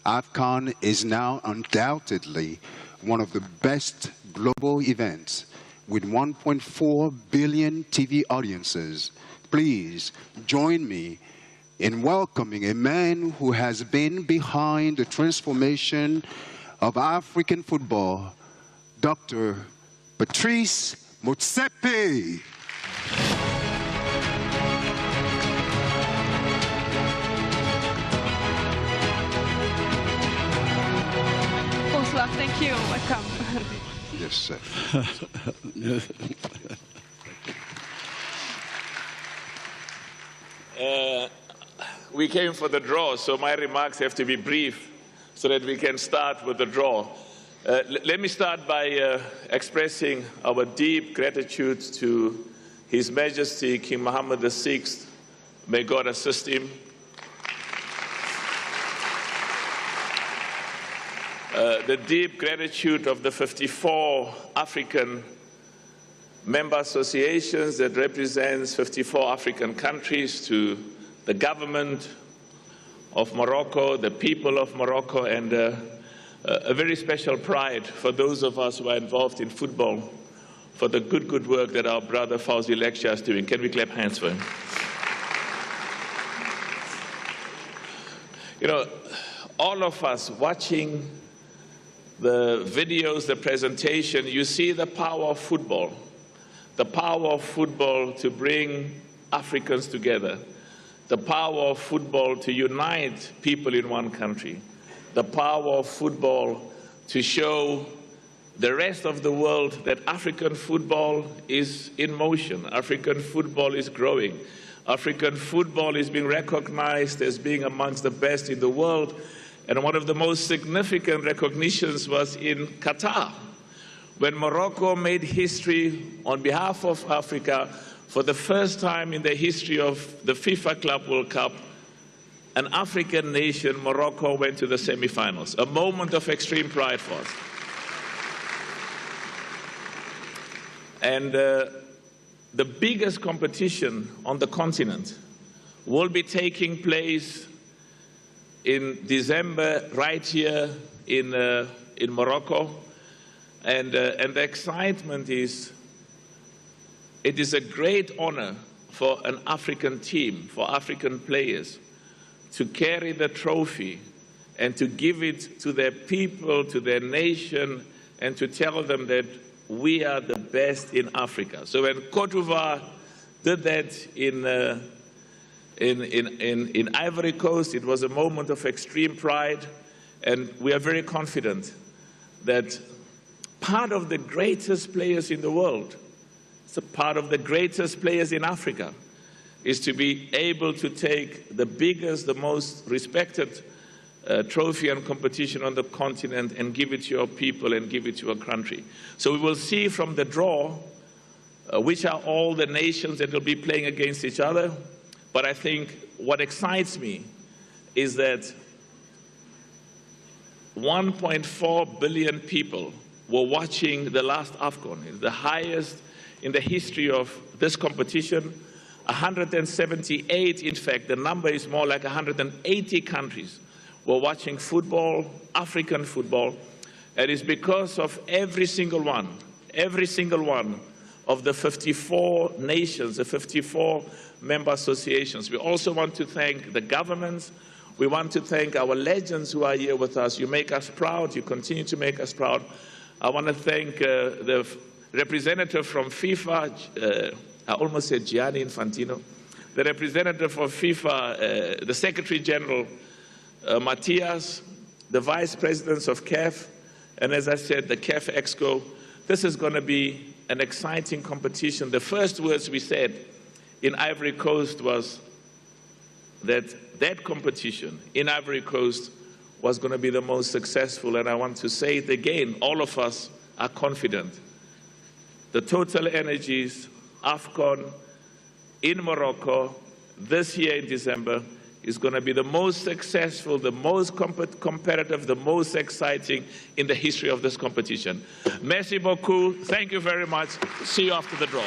AFCON is now undoubtedly one of the best global events with 1.4 billion TV audiences. Please join me in welcoming a man who has been behind the transformation of African football, Dr. PATRICE MOTSEPE. Bonsoir, thank you. Welcome. Yes, sir. We came for the draw, so my remarks have to be brief so that we can start with the draw. Let me start by expressing our deep gratitude to His Majesty King Mohammed VI. May God assist him. The deep gratitude of the 54 African member associations that represents 54 African countries, to the government of Morocco, the people of Morocco, and a very special pride for those of us who are involved in football for the good work that our brother Fawzi Lecture is doing. Can we clap hands for him? You know, all of us watching the videos, the presentation, you see the power of football. The power of football to bring Africans together. The power of football to unite people in one country. The power of football to show the rest of the world that African football is in motion. African football is growing. African football is being recognized as being amongst the best in the world. And one of the most significant recognitions was in Qatar, when Morocco made history on behalf of Africa. For the first time in the history of the FIFA Club World Cup, an African nation, Morocco, went to the semi-finals. A moment of extreme pride for us. And the biggest competition on the continent will be taking place in December, right here in Morocco. And the excitement is, it is a great honor for an African team, for African players, to carry the trophy and to give it to their people, to their nation, and to tell them that we are the best in Africa. So when Côte d'Ivoire did that in Ivory Coast, it was a moment of extreme pride, and we are very confident that part of the greatest players in the world, it's a part of the greatest players in Africa, is to be able to take the biggest, the most respected trophy and competition on the continent and give it to your people and give it to your country. So we will see from the draw which are all the nations that will be playing against each other. But I think what excites me is that 1.4 billion people were watching the last AFCON. It's the highest in the history of this competition. 178, in fact, the number is more like 180 countries were watching football, African football. And it's because of every single one of the 54 nations, the 54 member associations. We also want to thank the governments. We want to thank our legends who are here with us. You make us proud. You continue to make us proud. I want to thank the representative from FIFA, I almost said Gianni Infantino, the representative of FIFA, the Secretary General, Matthias, the vice presidents of CAF, and as I said, the CAF Exco. This is going to be an exciting competition. The first words we said in Ivory Coast was that that competition in Ivory Coast was going to be the most successful, and I want to say it again, all of us are confident. The Total Energies AFCON in Morocco this year in December is going to be the most successful, the most competitive, the most exciting in the history of this competition. Merci beaucoup. Thank you very much. See you after the draw.